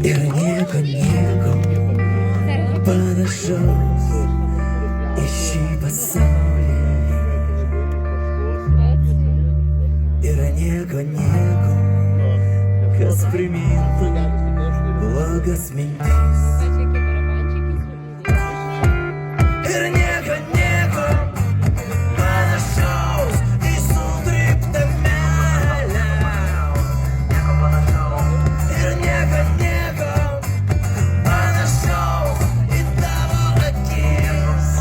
Ir nieko panašaus į šį pasaulį. Yra nieko, kas primintų blogas mintis. Ir nieko panašaus į sutryptą meilę. Ir nieko panašaus į tavo akis.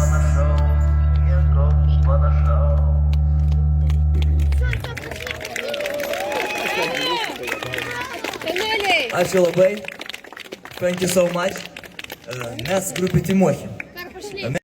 Ačiū labai. Thank you so much. Mes grupė Timochi.